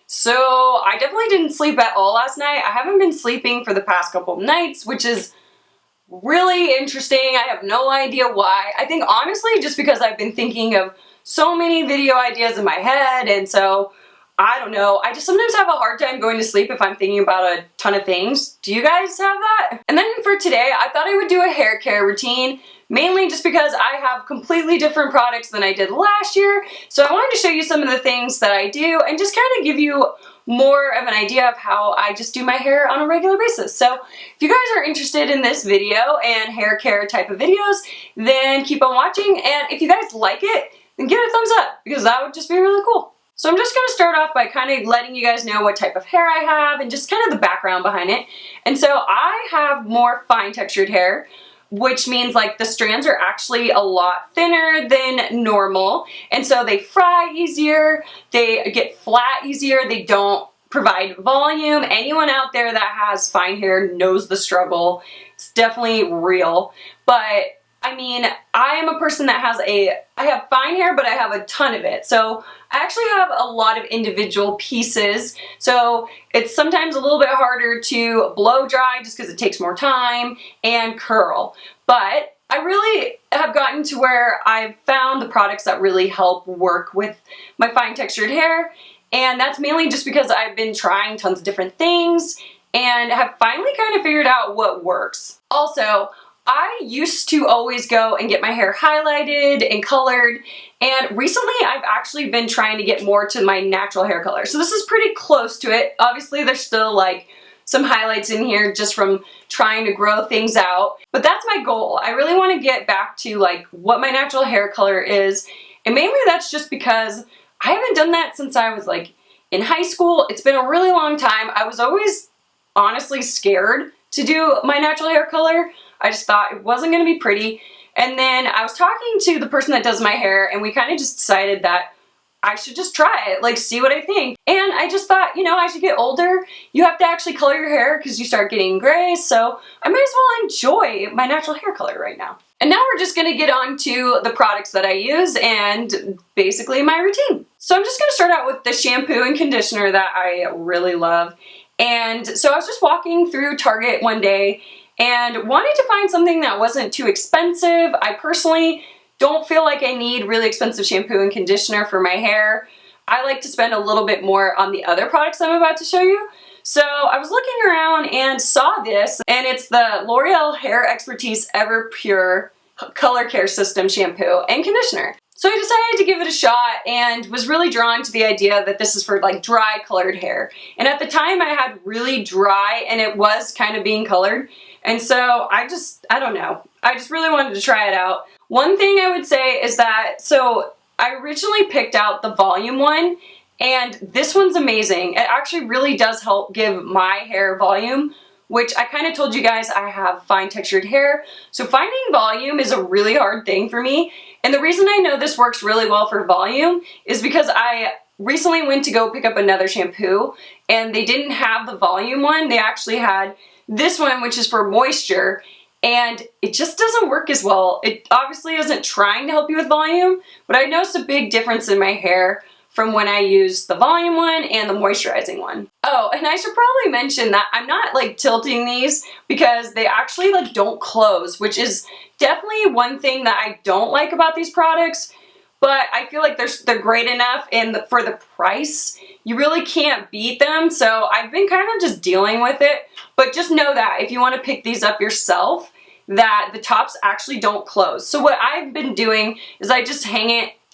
So I definitely didn't sleep at all last night. I haven't been sleeping for the past couple of nights, which is really interesting. I have no idea why. I think honestly just because I've been thinking of so many video ideas in my head, and so I don't know. I just sometimes have a hard time going to sleep if I'm thinking about a ton of things. Do you guys have that? And then for today, I thought I would do a hair care routine, mainly just because I have completely different products than I did last year. So I wanted to show you some of the things that I do and just kind of give you more of an idea of how I just do my hair on a regular basis. So if you guys are interested in this video and hair care type of videos, then keep on watching. And if you guys like it, then give it a thumbs up because that would just be really cool. So I'm just going to start off by kind of letting you guys know what type of hair I have and just kind of the background behind it. And so I have more fine textured hair, which means like the strands are actually a lot thinner than normal. And so they fry easier, they get flat easier, they don't provide volume. Anyone out there that has fine hair knows the struggle. It's definitely real. But I mean, I am a person that I have fine hair, but I have a ton of it. So I actually have a lot of individual pieces. So it's sometimes a little bit harder to blow dry just because it takes more time and curl. But I really have gotten to where I've found the products that really help work with my fine textured hair. And that's mainly just because I've been trying tons of different things and have finally kind of figured out what works. Also, I used to always go and get my hair highlighted and colored, and recently I've actually been trying to get more to my natural hair color. So this is pretty close to it. Obviously there's still like some highlights in here just from trying to grow things out, but that's my goal. I really want to get back to like what my natural hair color is, and mainly that's just because I haven't done that since I was like in high school. It's been a really long time. I was always honestly scared to do my natural hair color. I just thought it wasn't going to be pretty. And then I was talking to the person that does my hair, and we kind of just decided that I should just try it, like see what I think. And I just thought, you know, as you get older, you have to actually color your hair because you start getting gray. So I might as well enjoy my natural hair color right now. And now we're just going to get on to the products that I use and basically my routine. So I'm just going to start out with the shampoo and conditioner that I really love. And so I was just walking through Target one day and wanted to find something that wasn't too expensive. I personally don't feel like I need really expensive shampoo and conditioner for my hair. I like to spend a little bit more on the other products I'm about to show you. So I was looking around and saw this, and it's the L'Oreal Hair Expertise Ever Pure Color Care System shampoo and conditioner. So I decided to give it a shot and was really drawn to the idea that this is for like dry colored hair. And at the time I had really dry and it was kind of being colored. And so I don't know. I just really wanted to try it out. One thing I would say is that, so I originally picked out the volume one, and this one's amazing. It actually really does help give my hair volume, which I kind of told you guys I have fine textured hair. So finding volume is a really hard thing for me. And the reason I know this works really well for volume is because I recently went to go pick up another shampoo and they didn't have the volume one. They actually had this one, which is for moisture, and it just doesn't work as well. It obviously isn't trying to help you with volume, but I noticed a big difference in my hair from when I used the volume one and the moisturizing one. Oh, and I should probably mention that I'm not like tilting these because they actually like don't close, which is definitely one thing that I don't like about these products. But I feel like they're great enough, and for the price, you really can't beat them. So I've been kind of just dealing with it. But just know that if you want to pick these up yourself, that the tops actually don't close. So what I've been doing is I just hang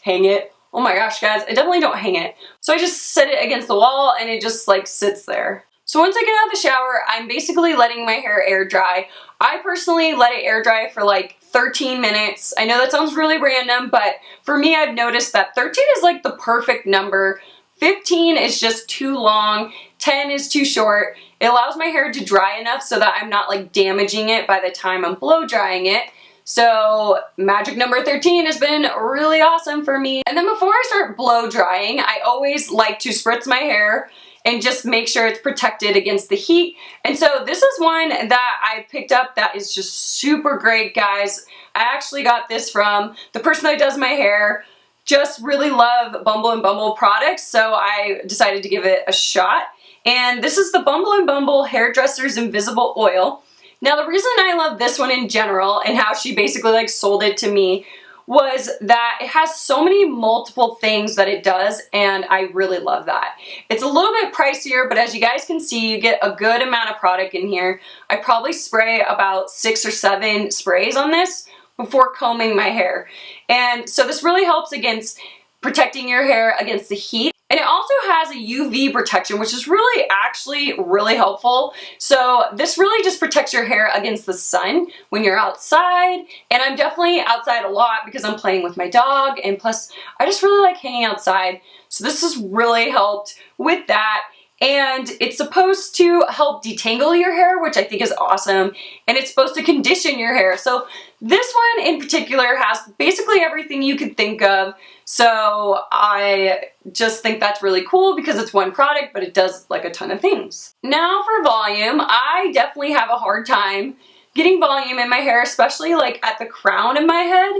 it. Oh my gosh, guys, I definitely don't hang it. So I just set it against the wall and it just like sits there. So once I get out of the shower, I'm basically letting my hair air dry. I personally let it air dry for like 13 minutes. I know that sounds really random, but for me, I've noticed that 13 is like the perfect number. 15 is just too long. 10 is too short. It allows my hair to dry enough so that I'm not like damaging it by the time I'm blow drying it. So magic number 13 has been really awesome for me. And then before I start blow drying, I always like to spritz my hair and just make sure it's protected against the heat. And so this is one that I picked up that is just super great, guys. I actually got this from the person that does my hair. just really love Bumble & Bumble products, so I decided to give it a shot. And this is the Bumble & Bumble Hairdresser's Invisible Oil. Now the reason I love this one in general and how she basically like sold it to me was that it has so many multiple things that it does, and I really love that. It's a little bit pricier, but as you guys can see, you get a good amount of product in here. I probably spray about 6 or 7 sprays on this before combing my hair. And so this really helps against protecting your hair against the heat. And it also has a UV protection, which is really actually really helpful. So this really just protects your hair against the sun when you're outside. And I'm definitely outside a lot because I'm playing with my dog, and plus I just really like hanging outside. So this has really helped with that. And it's supposed to help detangle your hair, which I think is awesome. And it's supposed to condition your hair. So this one in particular has basically everything you could think of. So I just think that's really cool because it's one product, but it does like a ton of things. Now for volume, I definitely have a hard time getting volume in my hair, especially like at the crown of my head.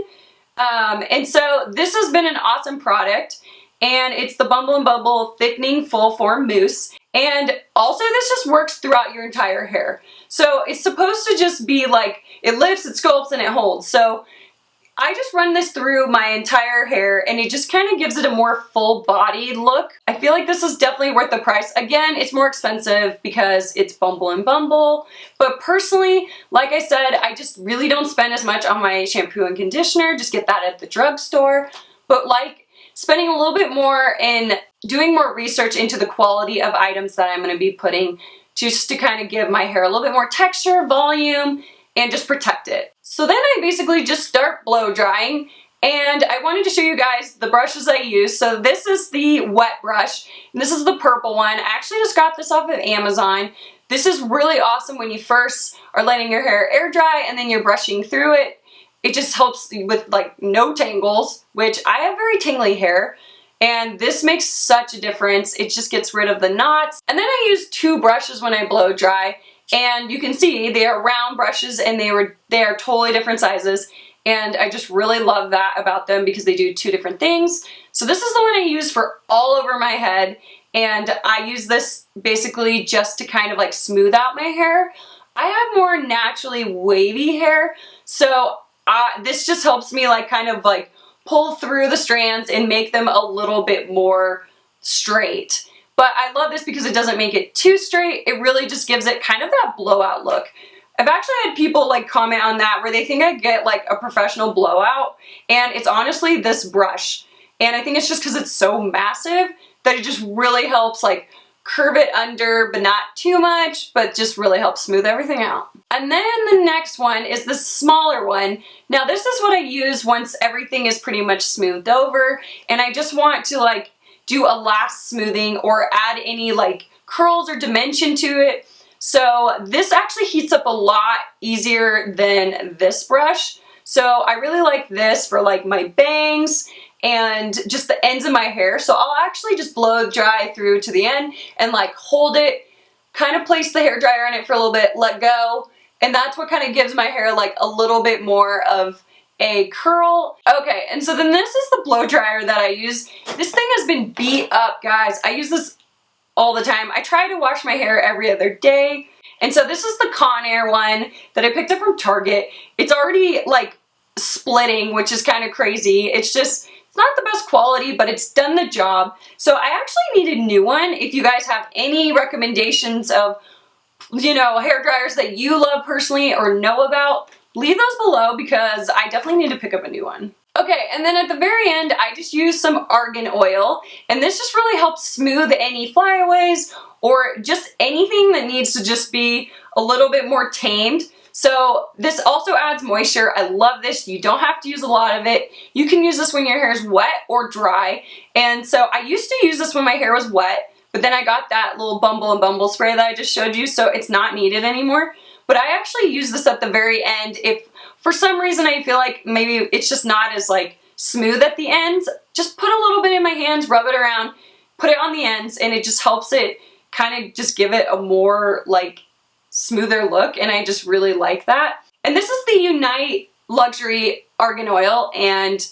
And so this has been an awesome product. And it's the Bumble & Bumble Thickening Full Form Mousse. And also this just works throughout your entire hair. So it's supposed to just be like, it lifts, it sculpts, and it holds. So I just run this through my entire hair, and it just kind of gives it a more full body look. I feel like this is definitely worth the price. Again, it's more expensive because it's Bumble & Bumble. But personally, like I said, I just really don't spend as much on my shampoo and conditioner. Just get that at the drugstore. But like, spending a little bit more and doing more research into the quality of items that I'm going to be putting just to kind of give my hair a little bit more texture, volume, and just protect it. So then I basically just start blow drying, and I wanted to show you guys the brushes I use. So this is the wet brush, and this is the purple one. I actually just got this off of Amazon. This is really awesome when you first are letting your hair air dry and then you're brushing through it. It just helps with like no tangles, which I have very tangly hair, and this makes such a difference. It just gets rid of the knots. And then I use 2 brushes when I blow dry, and you can see they are round brushes, and they are totally different sizes, and I just really love that about them because they do 2 different things. So this is the one I use for all over my head, and I use this basically just to kind of like smooth out my hair. I have more naturally wavy hair, so this just helps me like kind of like pull through the strands and make them a little bit more straight. But I love this because it doesn't make it too straight. It really just gives it kind of that blowout look. I've actually had people like comment on that where they think I get like a professional blowout, and it's honestly this brush. And I think it's just because it's so massive that it just really helps like curve it under, but not too much, but just really helps smooth everything out. And then the next one is the smaller one. Now this is what I use once everything is pretty much smoothed over, and I just want to like do a last smoothing or add any like curls or dimension to it. So this actually heats up a lot easier than this brush. So I really like this for like my bangs and just the ends of my hair. So I'll actually just blow dry through to the end and like hold it, kind of place the hairdryer on it for a little bit, let go, and that's what kind of gives my hair like a little bit more of a curl. Okay, and so then this is the blow dryer that I use. This thing has been beat up, guys. I use this all the time. I try to wash my hair every other day. And so this is the Conair one that I picked up from Target. It's already like splitting, which is kind of crazy. It's not the best quality, but it's done the job. So I actually need a new one. If you guys have any recommendations of, you know, hair dryers that you love personally or know about, leave those below because I definitely need to pick up a new one. Okay, and then at the very end, I just use some argan oil, and this just really helps smooth any flyaways or just anything that needs to just be a little bit more tamed. So this also adds moisture. I love this. You don't have to use a lot of it. You can use this when your hair is wet or dry. And so I used to use this when my hair was wet, but then I got that little Bumble & Bumble spray that I just showed you, so it's not needed anymore. But I actually use this at the very end if for some reason I feel like maybe it's just not as like smooth at the ends. Just put a little bit in my hands, rub it around, put it on the ends, and it just helps it kind of just give it a more like smoother look, and I just really like that. And this is the Unite Luxury Argan Oil, and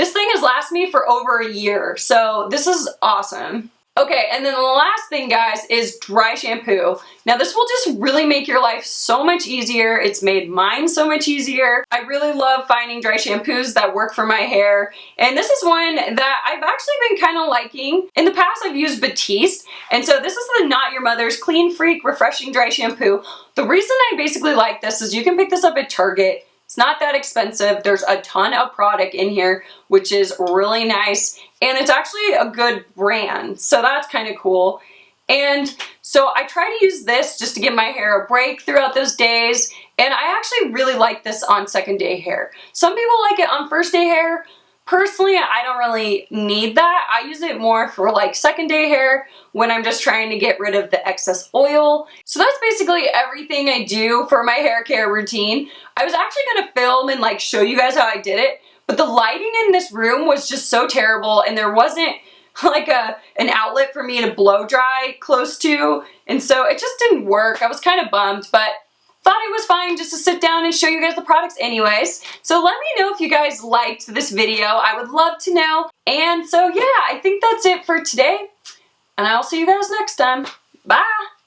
This thing has lasted me for over a year, so this is awesome. Okay, and then the last thing, guys, is dry shampoo. Now, this will just really make your life so much easier. It's made mine so much easier. I really love finding dry shampoos that work for my hair, and this is one that I've actually been kind of liking. In the past, I've used Batiste, and so this is the Not Your Mother's Clean Freak Refreshing Dry Shampoo. The reason I basically like this is you can pick this up at Target. It's not that expensive. There's a ton of product in here, which is really nice. And it's actually a good brand. So that's kind of cool. And so I try to use this just to give my hair a break throughout those days. And I actually really like this on second day hair. Some people like it on first day hair. Personally, I don't really need that. I use it more for like second day hair when I'm just trying to get rid of the excess oil. So that's basically everything I do for my hair care routine. I was actually gonna film and like show you guys how I did it, but the lighting in this room was just so terrible and there wasn't like an outlet for me to blow dry close to, and so it just didn't work. I was kind of bummed, but thought it was fine just to sit down and show you guys the products anyways. So let me know if you guys liked this video. I would love to know. And so yeah, I think that's it for today. And I'll see you guys next time. Bye!